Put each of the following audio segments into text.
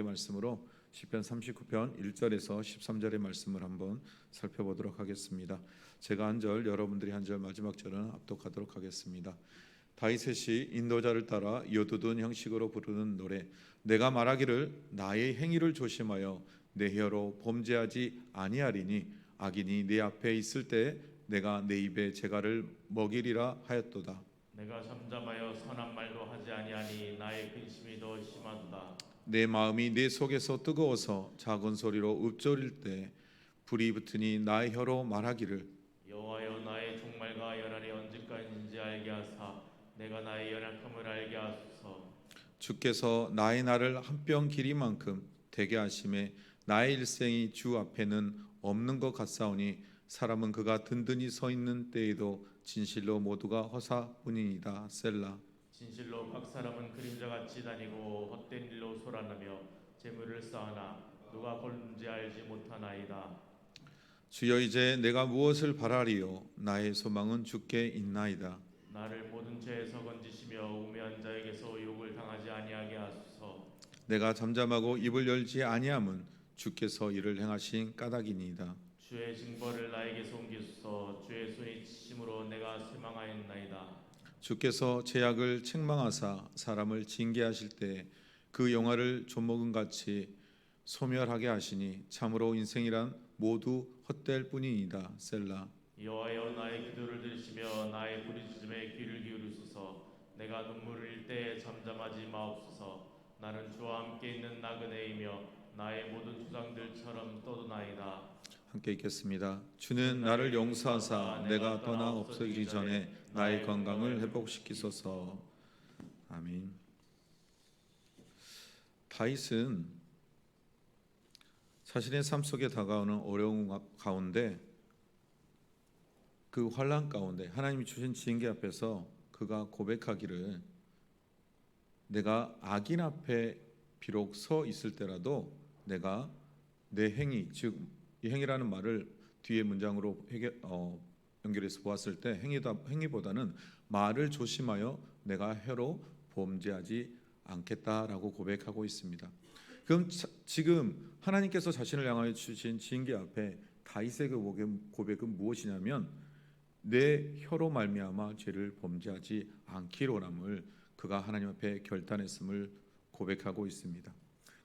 말씀으로 시편 39편 1절에서 13절의 말씀을 한번 살펴보도록 하겠습니다. 제가 한 절, 여러분들이 한 절, 마지막 절은 합독하도록 하겠습니다. 다윗의 인도자를 따라 요두둔 형식으로 부르는 노래. 내가 말하기를 나의 행위를 조심하여 내 혀로 범죄하지 아니하리니 악인이 내 앞에 있을 때 내가 내 입에 재갈을 먹이리라 하였도다. 내가 잠잠하여 선한 말도 하지 아니하니 나의 근심이 더 심하도다. 내 마음이 내 속에서 뜨거워서 작은 소리로 읊조릴 때 불이 붙으니 나의 혀로 말하기를 여호와여 나의 종말과 연한이 언제까지인지 알게 하사 내가 나의 연약함을 알게 하소서. 주께서 나의 날을 한 뼘 길이만큼 되게 하심에 나의 일생이 주 앞에는 없는 것 같사오니 사람은 그가 든든히 서 있는 때에도 진실로 모두가 허사뿐이니이다. 셀라. 진실로 각 사람은 그림자같이 다니고 헛된 일로 소란하며 재물을 쌓으나 누가 벌는지 알지 못하나이다. 주여 이제 내가 무엇을 바라리요 나의 소망은 주께 있나이다. 나를 모든 죄에서 건지시며 우매한 자에게서 욕을 당하지 아니하게 하소서. 내가 잠잠하고 입을 열지 아니함은 주께서 이를 행하신 까닭이니이다. 주의 징벌을 나에게서 옮기소서. 주의 손이 치심으로 내가 쇠망하였나이다. 주께서 죄악을 책망하사 사람을 징계하실 때 그 영화를 좀먹은 같이 소멸하게 하시니 참으로 인생이란 모두 헛될 뿐이니이다. 셀라. 여호와여 나의 기도를 들으시며 나의 부르짖음에 귀를 기울이소서. 내가 눈물을 흘릴 때 잠잠하지 마옵소서. 나는 주와 함께 있는 나그네이며 나의 모든 조상들처럼 떠도나이다. 함께 읽겠습니다. 주는 나를 용서하사 내가 떠나 없어지기 전에 나의 건강을 회복시키소서. 아멘. 다윗은 자신의 삶 속에 다가오는 어려움 가운데 그 환난 가운데 하나님이 주신 징계 앞에서 그가 고백하기를 내가 악인 앞에 비록 서 있을 때라도 내가 내 행위, 즉 이 행위라는 말을 뒤에 문장으로 연결해서 보았을 때 행위보다는 말을 조심하여 내가 혀로 범죄하지 않겠다라고 고백하고 있습니다. 그럼 지금 하나님께서 자신을 향하여 주신 징계 앞에 다윗의 그 고백은 무엇이냐면 내 혀로 말미암아 죄를 범죄하지 않기로람을 그가 하나님 앞에 결단했음을 고백하고 있습니다.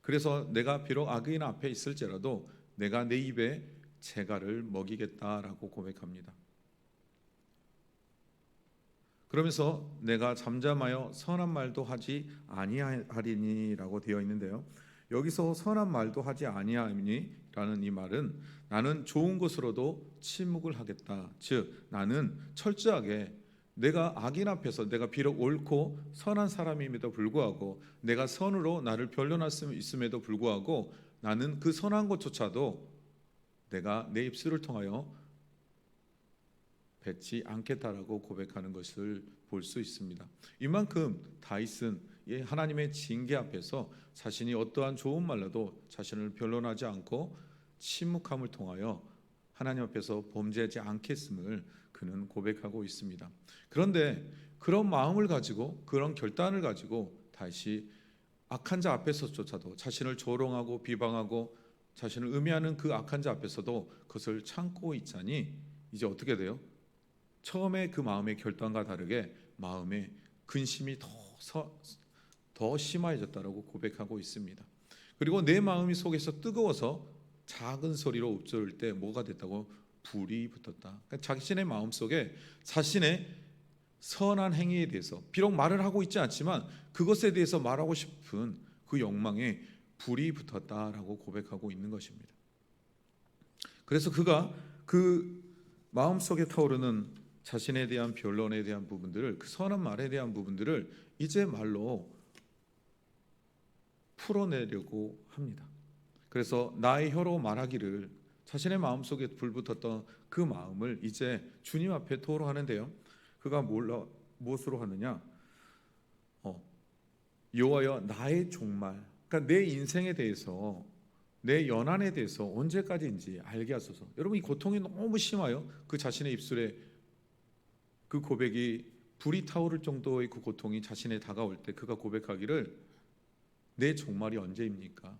그래서 내가 비록 악인 앞에 있을지라도 내가 내 입에 재갈을 먹이겠다라고 고백합니다. 그러면서 내가 잠잠하여 선한 말도 하지 아니하리니라고 되어 있는데요. 여기서 선한 말도 하지 아니하니라는 이 말은 나는 좋은 것으로도 침묵을 하겠다. 즉 나는 철저하게 내가 악인 앞에서 내가 비록 옳고 선한 사람임에도 불구하고 내가 선으로 나를 변론할 수 있음에도 불구하고 나는 그 선한 것조차도 내가 내 입술을 통하여 뱉지 않겠다라고 고백하는 것을 볼 수 있습니다. 이만큼 다윗은 하나님의 징계 앞에서 자신이 어떠한 좋은 말로도 자신을 변론하지 않고 침묵함을 통하여 하나님 앞에서 범죄하지 않겠음을 그는 고백하고 있습니다. 그런데 그런 마음을 가지고 그런 결단을 가지고 다시 악한 자 앞에서조차도 자신을 조롱하고 비방하고 자신을 음해하는 그 악한 자 앞에서도 그것을 참고 있자니 이제 어떻게 돼요? 처음에 그 마음의 결단과 다르게 마음의 근심이 더 심해졌다라고 고백하고 있습니다. 그리고 내 마음이 속에서 뜨거워서 작은 소리로 읊조릴 때 뭐가 됐다고? 불이 붙었다. 그러니까 자신의 마음 속에 자신의 선한 행위에 대해서 비록 말을 하고 있지 않지만 그것에 대해서 말하고 싶은 그 욕망에 불이 붙었다라고 고백하고 있는 것입니다. 그래서 그가 그 마음속에 타오르는 자신에 대한 변론에 대한 부분들을 그 선한 말에 대한 부분들을 이제 말로 풀어내려고 합니다. 그래서 나의 혀로 말하기를 자신의 마음속에 불붙었던 그 마음을 이제 주님 앞에 토로하는데요. 그가 무엇으로 하느냐? 여호와여 나의 종말, 그러니까 내 인생에 대해서 내 연한에 대해서 언제까지인지 알게 하소서. 여러분 이 고통이 너무 심해요. 그 자신의 입술에 그 고백이 불이 타오를 정도의 그 고통이 자신에 다가올 때 그가 고백하기를 내 종말이 언제입니까?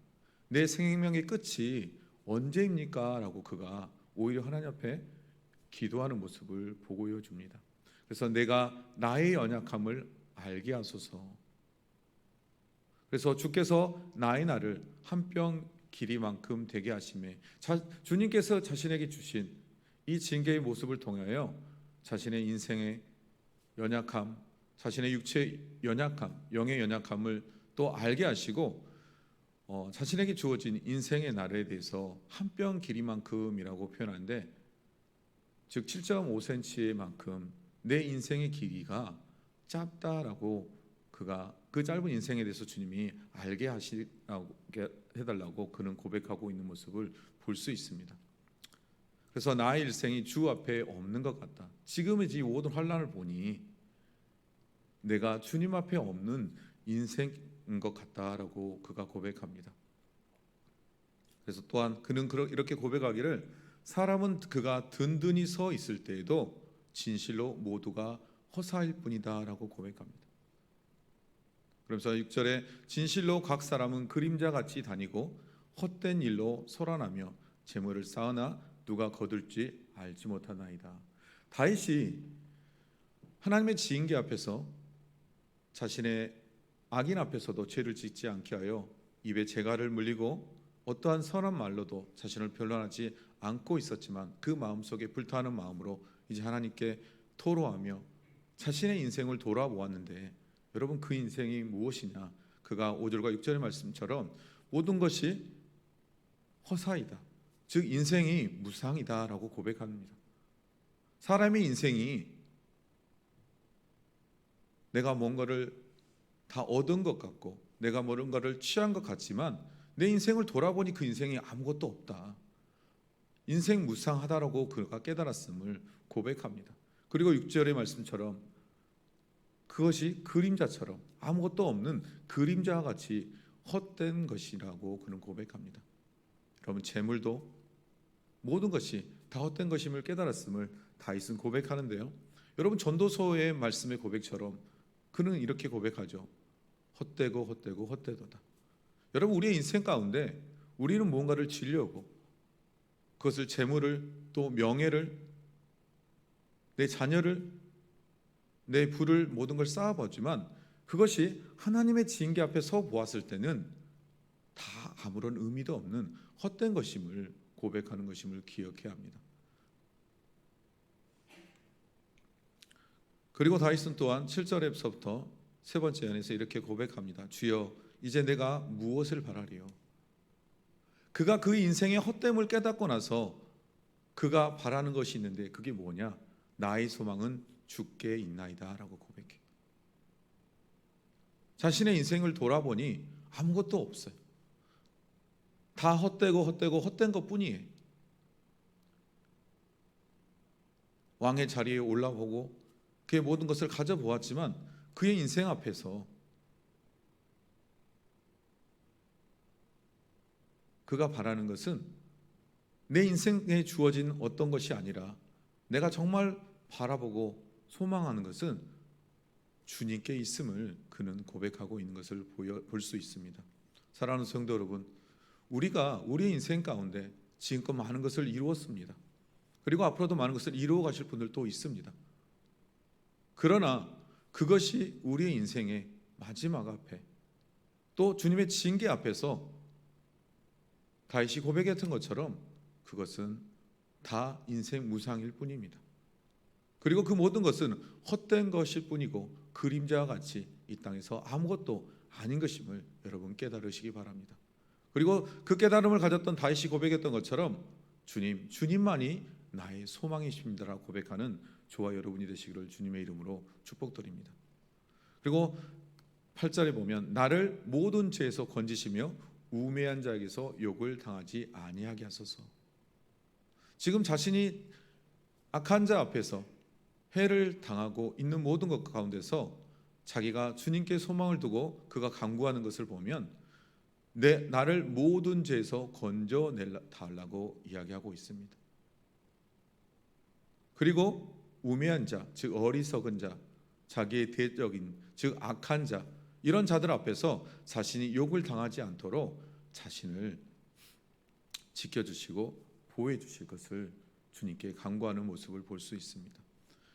내 생명의 끝이 언제입니까? 라고 그가 오히려 하나님 앞에 기도하는 모습을 보여 줍니다. 그래서 내가 나의 연약함을 알게 하소서. 그래서 주께서 나의 날을 한 뼘 길이만큼 되게 하심에 주님께서 자신에게 주신 이 징계의 모습을 통하여 자신의 인생의 연약함, 자신의 육체의 연약함, 영의 연약함을 또 알게 하시고 자신에게 주어진 인생의 날에 대해서 한 뼘 길이만큼이라고 표현하는데, 즉 7.5cm의 만큼 내 인생의 길이가 짧다라고 그가 그 짧은 인생에 대해서 주님이 알게 하시라고 해달라고 그는 고백하고 있는 모습을 볼 수 있습니다. 그래서 나의 일생이 주 앞에 없는 것 같다. 지금의 이 모든 환난을 보니 내가 주님 앞에 없는 인생인 것 같다라고 그가 고백합니다. 그래서 또한 그는 이렇게 고백하기를, 사람은 그가 든든히 서 있을 때에도 진실로 모두가 허사일 뿐이다라고 고백합니다. 그러면서 6절에 진실로 각 사람은 그림자같이 다니고 헛된 일로 소란하며 재물을 쌓으나 누가 거둘지 알지 못하나이다. 다윗이 하나님의 징계 앞에서 자신의 악인 앞에서도 죄를 짓지 않게 하여 입에 재갈을 물리고 어떠한 선한 말로도 자신을 변론하지 않고 있었지만, 그 마음속에 불타는 마음으로 이제 하나님께 토로하며 자신의 인생을 돌아보았는데, 여러분 그 인생이 무엇이냐? 그가 5절과 6절의 말씀처럼 모든 것이 허사이다, 즉 인생이 무상이다 라고 고백합니다. 사람의 인생이 내가 뭔가를 다 얻은 것 같고 내가 뭔가를 취한 것 같지만, 내 인생을 돌아보니 그 인생이 아무것도 없다, 인생 무상하다라고 그가 깨달았음을 고백합니다. 그리고 6절의 말씀처럼 그것이 그림자처럼 아무것도 없는 그림자와 같이 헛된 것이라고 그는 고백합니다. 여러분 재물도 모든 것이 다 헛된 것임을 깨달았음을 다윗은 고백하는데요, 여러분 전도서의 말씀의 고백처럼 그는 이렇게 고백하죠. 헛되고 헛되고 헛되도다. 여러분 우리의 인생 가운데 우리는 무언가를 지려고, 그것을 재물을 또 명예를, 내 자녀를, 내 부를, 모든 걸 쌓아보지만 그것이 하나님의 징계 앞에 서 보았을 때는 다 아무런 의미도 없는 헛된 것임을 고백하는 것임을 기억해야 합니다. 그리고 다윗은 또한 7절에서부터 세 번째 연에서 이렇게 고백합니다. 주여 이제 내가 무엇을 바라리요? 그가 그 인생의 헛됨을 깨닫고 나서 그가 바라는 것이 있는데 그게 뭐냐? 나의 소망은 주께 있나이다 라고 고백해. 자신의 인생을 돌아보니 아무것도 없어요. 다 헛되고 헛되고 헛된 것뿐이에요. 왕의 자리에 올라보고 그의 모든 것을 가져보았지만 그의 인생 앞에서 그가 바라는 것은 내 인생에 주어진 어떤 것이 아니라, 내가 정말 바라보고 소망하는 것은 주님께 있음을 그는 고백하고 있는 것을 볼 수 있습니다. 사랑하는 성도 여러분, 우리가 우리의 인생 가운데 지금껏 많은 것을 이루었습니다. 그리고 앞으로도 많은 것을 이루어 가실 분들도 있습니다. 그러나 그것이 우리의 인생의 마지막 앞에, 또 주님의 징계 앞에서 다윗이 고백했던 것처럼 그것은 다 인생 무상일 뿐입니다. 그리고 그 모든 것은 헛된 것일 뿐이고 그림자와 같이 이 땅에서 아무것도 아닌 것임을 여러분 깨달으시기 바랍니다. 그리고 그 깨달음을 가졌던 다윗이 고백했던 것처럼 주님만이 나의 소망이십니다라고 고백하는 저와 여러분이 되시기를 주님의 이름으로 축복드립니다. 그리고 8절에 보면 나를 모든 죄에서 건지시며 우매한 자에게서 욕을 당하지 아니하게 하소서. 지금 자신이 악한 자 앞에서 해를 당하고 있는 모든 것 가운데서 자기가 주님께 소망을 두고 그가 간구하는 것을 보면 나를 모든 죄에서 건져내달라고 이야기하고 있습니다. 그리고 우매한 자, 즉 어리석은 자, 자기의 대적인 즉 악한 자, 이런 자들 앞에서 자신이 욕을 당하지 않도록 자신을 지켜주시고 보호해 주실 것을 주님께 간구하는 모습을 볼 수 있습니다.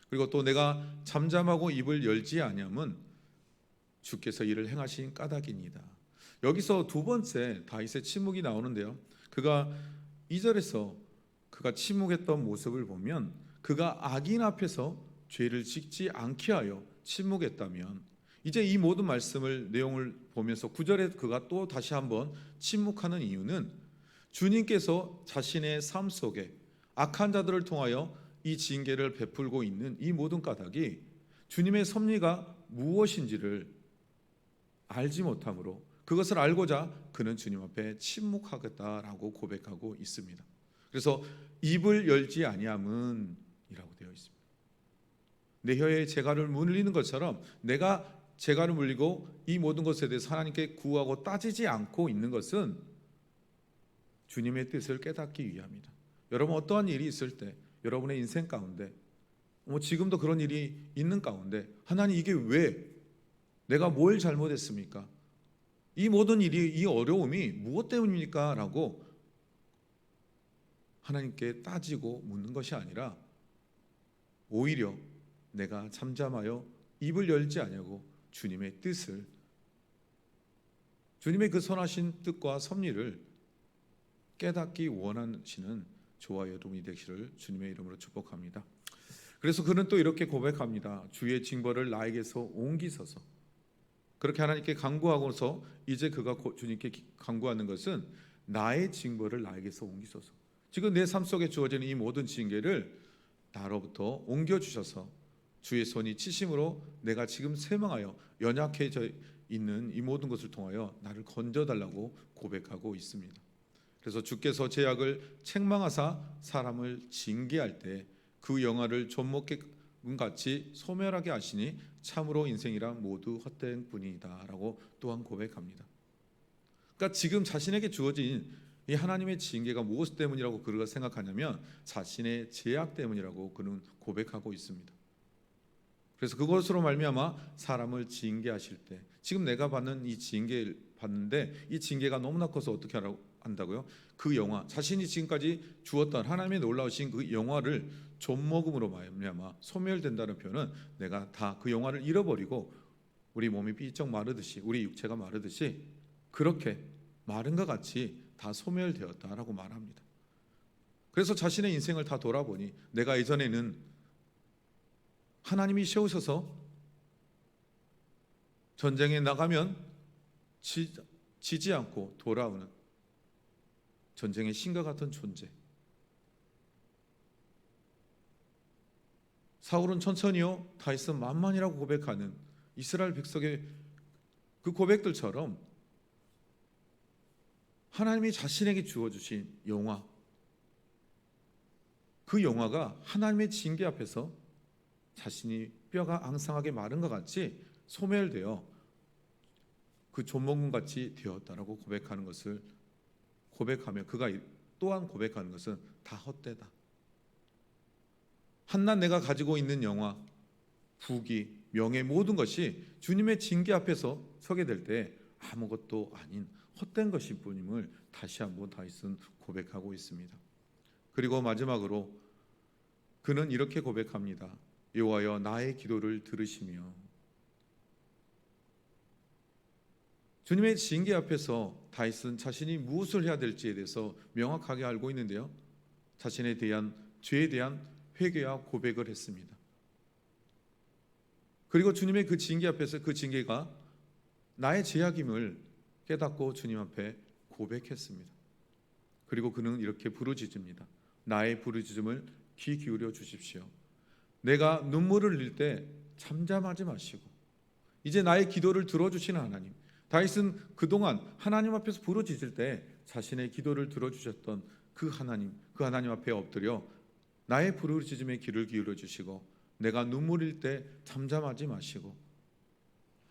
그리고 또 내가 잠잠하고 입을 열지 아니함은 주께서 이를 행하신 까닭이니이다. 여기서 두 번째 다윗의 침묵이 나오는데요. 그가 2절에서 그가 침묵했던 모습을 보면 그가 악인 앞에서 죄를 짓지 않게 하여 침묵했다면, 이제 이 모든 말씀을 내용을 보면서 9절에 그가 또 다시 한번 침묵하는 이유는 주님께서 자신의 삶 속에 악한 자들을 통하여 이 징계를 베풀고 있는 이 모든 까닭이 주님의 섭리가 무엇인지를 알지 못함으로 그것을 알고자 그는 주님 앞에 침묵하겠다라고 고백하고 있습니다. 그래서 입을 열지 아니함은 이라고 되어 있습니다. 내 혀에 재갈을 물리는 것처럼 내가 재갈을 물리고 이 모든 것에 대해서 하나님께 구하고 따지지 않고 있는 것은 주님의 뜻을 깨닫기 위함이다. 여러분, 어떠한 일이 있을 때 여러분의 인생 가운데 지금도 그런 일이 있는 가운데 하나님, 이게 왜, 내가 뭘 잘못했습니까? 이 모든 일이, 이 어려움이 무엇 때문입니까? 라고 하나님께 따지고 묻는 것이 아니라 오히려 내가 잠잠하여 입을 열지 아니하고 주님의 뜻을, 주님의 그 선하신 뜻과 섭리를 깨닫기 원하시는 저와 여러분이 되시를 주님의 이름으로 축복합니다. 그래서 그는 또 이렇게 고백합니다. 주의 징벌을 나에게서 옮기소서. 그렇게 하나님께 간구하고서 이제 그가 주님께 간구하는 것은 나의 징벌을 나에게서 옮기소서. 지금 내 삶 속에 주어지는 이 모든 징계를 나로부터 옮겨주셔서 주의 손이 치심으로 내가 지금 쇠망하여 연약해져 있는 이 모든 것을 통하여 나를 건져달라고 고백하고 있습니다. 그래서 주께서 죄악을 책망하사 사람을 징계할 때 그 영화를 존목같이 소멸하게 하시니 참으로 인생이란 모두 헛된 뿐이다 라고 또한 고백합니다. 그러니까 지금 자신에게 주어진 이 하나님의 징계가 무엇 때문이라고 그가 생각하냐면 자신의 죄악 때문이라고 그는 고백하고 있습니다. 그래서 그것으로 말미암아 사람을 징계하실 때, 지금 내가 받는 이 징계를 받는데 이 징계가 너무나 커서 어떻게 한다고요? 그 영화, 자신이 지금까지 주었던 하나님의 놀라우신 그 영화를 존먹음으로 말미암아 소멸된다는 표현은 내가 다 그 영화를 잃어버리고 우리 몸이 삐쩍 마르듯이, 우리 육체가 마르듯이 그렇게 마른 것 같이 다 소멸되었다라고 말합니다. 그래서 자신의 인생을 다 돌아보니 내가 예전에는 하나님이 세우셔서 전쟁에 나가면 지지 않고 돌아오는 전쟁의 신과 같은 존재, 사울은 천천히요, 다윗은 만만이라고 고백하는 이스라엘 백성의 그 고백들처럼 하나님이 자신에게 주어주신 영화, 그 영화가 하나님의 징계 앞에서 자신이 뼈가 앙상하게 마른 것 같이 소멸되어 그 존먹음 같이 되었다라고 고백하는 것을 고백하며 그가 또한 고백하는 것은 다 헛되다. 한낱 내가 가지고 있는 영화, 부귀, 명예 모든 것이 주님의 징계 앞에서 서게 될 때 아무것도 아닌 헛된 것일 뿐임을 다시 한번 다윗은 고백하고 있습니다. 그리고 마지막으로 그는 이렇게 고백합니다. 여호와여 나의 기도를 들으시며. 주님의 징계 앞에서 다윗은 자신이 무엇을 해야 될지에 대해서 명확하게 알고 있는데요, 자신에 대한 죄에 대한 회개와 고백을 했습니다. 그리고 주님의 그 징계 앞에서 그 징계가 나의 죄악임을 깨닫고 주님 앞에 고백했습니다. 그리고 그는 이렇게 부르짖습니다. 나의 부르짖음을 귀 기울여 주십시오. 내가 눈물을 흘릴 때 잠잠하지 마시고 이제 나의 기도를 들어주시는 하나님. 다윗은 그동안 하나님 앞에서 부르짖을 때 자신의 기도를 들어주셨던 그 하나님 앞에 엎드려 나의 부르짖음에 귀를 기울여 주시고 내가 눈물 흘릴 때 잠잠하지 마시고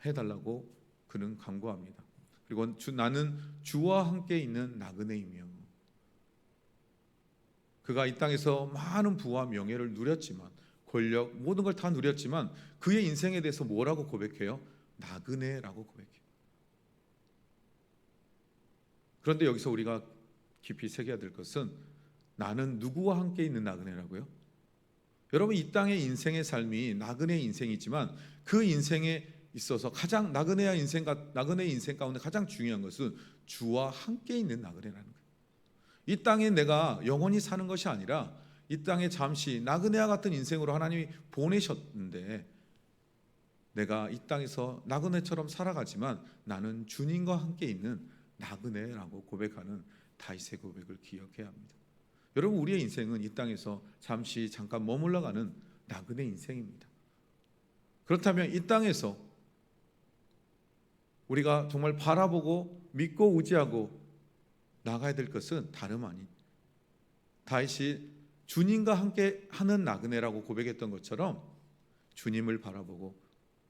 해달라고 그는 간구합니다. 그리고 나는 주와 함께 있는 나그네이며. 그가 이 땅에서 많은 부와 명예를 누렸지만, 권력 모든 걸 다 누렸지만 그의 인생에 대해서 뭐라고 고백해요? 나그네라고 고백해요. 그런데 여기서 우리가 깊이 새겨야 될 것은 나는 누구와 함께 있는 나그네라고요? 여러분, 이 땅의 인생의 삶이 나그네의 인생이지만 그 인생에 있어서 가장 나그네의 인생 가운데 가장 중요한 것은 주와 함께 있는 나그네라는 거예요. 이 땅에 내가 영원히 사는 것이 아니라 이 땅에 잠시 나그네와 같은 인생으로 하나님이 보내셨는데 내가 이 땅에서 나그네처럼 살아가지만 나는 주님과 함께 있는 나그네라고 고백하는 다윗의 고백을 기억해야 합니다. 여러분, 우리의 인생은 이 땅에서 잠깐 머물러가는 나그네 인생입니다. 그렇다면 이 땅에서 우리가 정말 바라보고 믿고 의지하고 나가야 될 것은 다름 아닌 다윗이 주님과 함께 하는 나그네라고 고백했던 것처럼 주님을 바라보고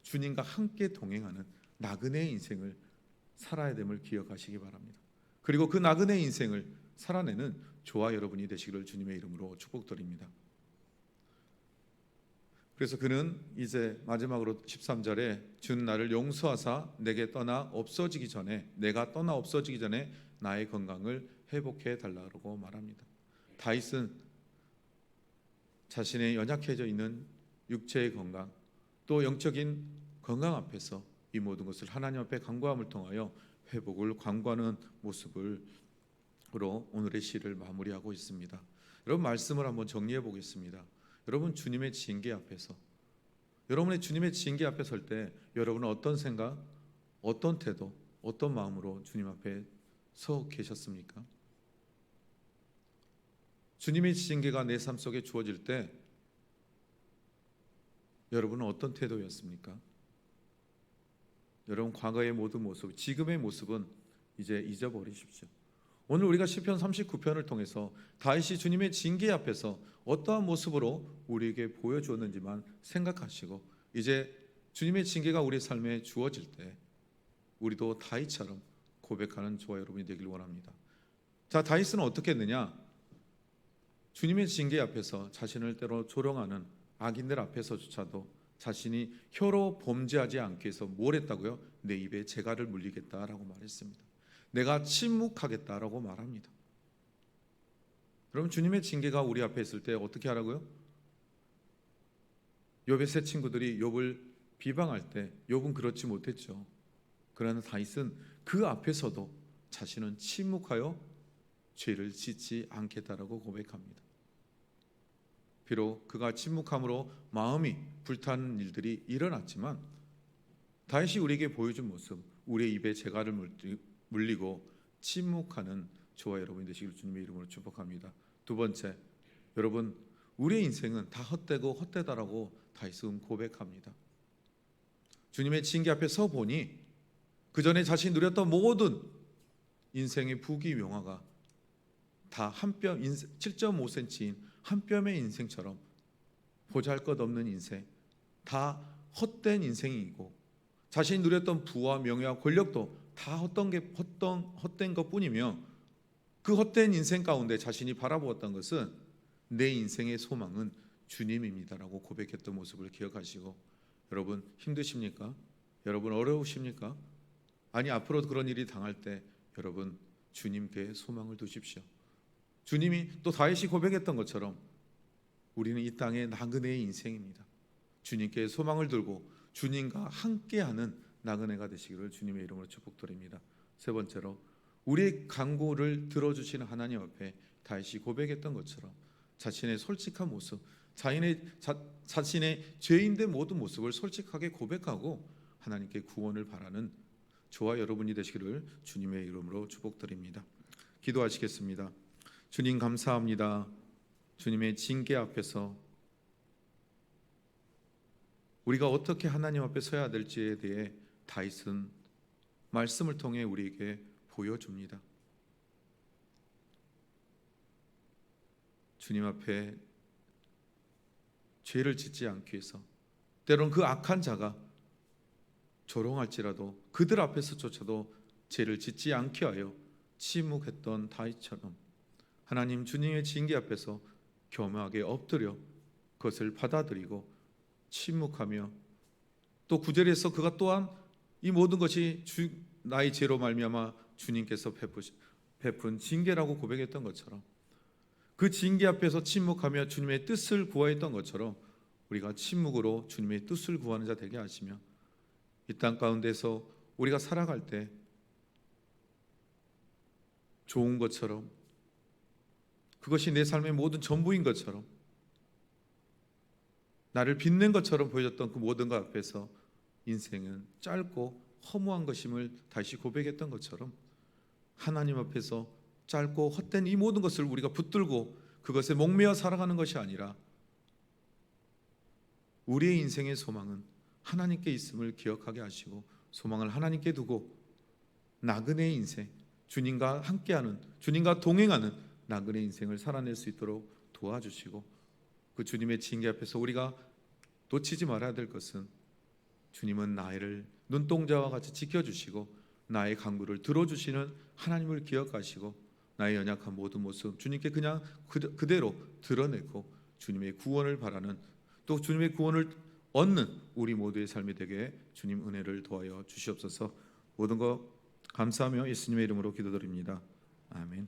주님과 함께 동행하는 나그네의 인생을 살아야 됨을 기억하시기 바랍니다. 그리고 그 나그네의 인생을 살아내는 저와 여러분이 되시기를 주님의 이름으로 축복드립니다. 그래서 그는 이제 마지막으로 13절에 주는 나를 용서하사 내가 떠나 없어지기 전에 나의 건강을 회복해 달라고 말합니다. 다윗은 자신의 연약해져 있는 육체의 건강 또 영적인 건강 앞에서 이 모든 것을 하나님 앞에 간구함을 통하여 회복을 간구하는 모습으로 오늘의 시를 마무리하고 있습니다. 여러분, 말씀을 한번 정리해 보겠습니다. 여러분, 주님의 징계 앞에서 설 때 여러분은 어떤 생각, 어떤 태도, 어떤 마음으로 주님 앞에 서 계셨습니까? 주님의 징계가 내 삶 속에 주어질 때 여러분은 어떤 태도였습니까? 여러분, 과거의 모든 모습, 지금의 모습은 이제 잊어버리십시오. 오늘 우리가 시편 39편을 통해서 다윗이 주님의 징계 앞에서 어떠한 모습으로 우리에게 보여주었는지만 생각하시고 이제 주님의 징계가 우리의 삶에 주어질 때 우리도 다윗처럼 고백하는 저와 여러분이 되길 원합니다. 자, 다윗은 어떻게 했느냐? 주님의 징계 앞에서 자신을 때로 조롱하는 악인들 앞에서조차도 자신이 혀로 범죄하지 않기 위해서 뭘 했다고요? 내 입에 재갈을 물리겠다라고 말했습니다. 내가 침묵하겠다라고 말합니다. 여러분, 주님의 징계가 우리 앞에 있을 때 어떻게 하라고요? 욥의 세 친구들이 욥을 비방할 때 욥은 그렇지 못했죠. 그러나 다윗은 그 앞에서도 자신은 침묵하여 죄를 짓지 않겠다라고 고백합니다. 비록 그가 침묵함으로 마음이 불타는 일들이 일어났지만 다윗이 우리에게 보여준 모습, 우리의 입에 재갈을 물리고 침묵하는 저와 여러분이 되시길 주님의 이름으로 축복합니다. 두 번째, 여러분, 우리의 인생은 다 헛되고 헛되다라고 다윗은 고백합니다. 주님의 징계 앞에 서 보니 그 전에 자신이 누렸던 모든 인생의 부귀 명화가 다 한 뼘, 7.5cm인 한 뼘의 인생처럼 보잘것없는 인생, 다 헛된 인생이고 자신이 누렸던 부와 명예와 권력도 다 헛된 것뿐이며 그 헛된 인생 가운데 자신이 바라보았던 것은 내 인생의 소망은 주님입니다라고 고백했던 모습을 기억하시고, 여러분 힘드십니까? 여러분 어려우십니까? 아니, 앞으로도 그런 일이 당할 때 여러분 주님께 소망을 두십시오. 주님이 또 다윗이 고백했던 것처럼 우리는 이 땅의 나그네의 인생입니다. 주님께 소망을 들고 주님과 함께하는 나그네가 되시기를 주님의 이름으로 축복드립니다. 세 번째로, 우리의 간구를 들어주시는 하나님 앞에 다윗이 고백했던 것처럼 자신의 솔직한 모습, 자신의 죄인된 모든 모습을 솔직하게 고백하고 하나님께 구원을 바라는 저와 여러분이 되시기를 주님의 이름으로 축복드립니다. 기도하시겠습니다. 주님, 감사합니다. 주님의 징계 앞에서 우리가 어떻게 하나님 앞에 서야 될지에 대해 다윗은 말씀을 통해 우리에게 보여줍니다. 주님 앞에 죄를 짓지 않기 위해서 때론 그 악한 자가 조롱할지라도 그들 앞에서조차도 죄를 짓지 않게 하여 침묵했던 다윗처럼 하나님, 주님의 징계 앞에서 겸허하게 엎드려 그것을 받아들이고 침묵하며 또 9절에서 그가 또한 이 모든 것이 나의 죄로 말미암아 주님께서 베푼 징계라고 고백했던 것처럼, 그 징계 앞에서 침묵하며 주님의 뜻을 구하였던 것처럼 우리가 침묵으로 주님의 뜻을 구하는 자 되게 하시며, 이 땅 가운데서 우리가 살아갈 때 좋은 것처럼, 그것이 내 삶의 모든 전부인 것처럼, 나를 빛낸 것처럼 보여졌던 그 모든 것 앞에서 인생은 짧고 허무한 것임을 다시 고백했던 것처럼, 하나님 앞에서 짧고 헛된 이 모든 것을 우리가 붙들고 그것에 목매어 살아가는 것이 아니라, 우리의 인생의 소망은 하나님께 있음을 기억하게 하시고 소망을 하나님께 두고 나그네의 인생, 주님과 함께하는, 주님과 동행하는 나그네 인생을 살아낼 수 있도록 도와주시고, 그 주님의 징계 앞에서 우리가 놓치지 말아야 될 것은, 주님은 나를 눈동자와 같이 지켜주시고 나의 간구를 들어주시는 하나님을 기억하시고, 나의 연약한 모든 모습 주님께 그냥 그대로 드러내고 주님의 구원을 바라는, 또 주님의 구원을 얻는 우리 모두의 삶이 되게 주님 은혜를 도하여 주시옵소서. 모든 것 감사하며 예수님의 이름으로 기도드립니다. 아멘.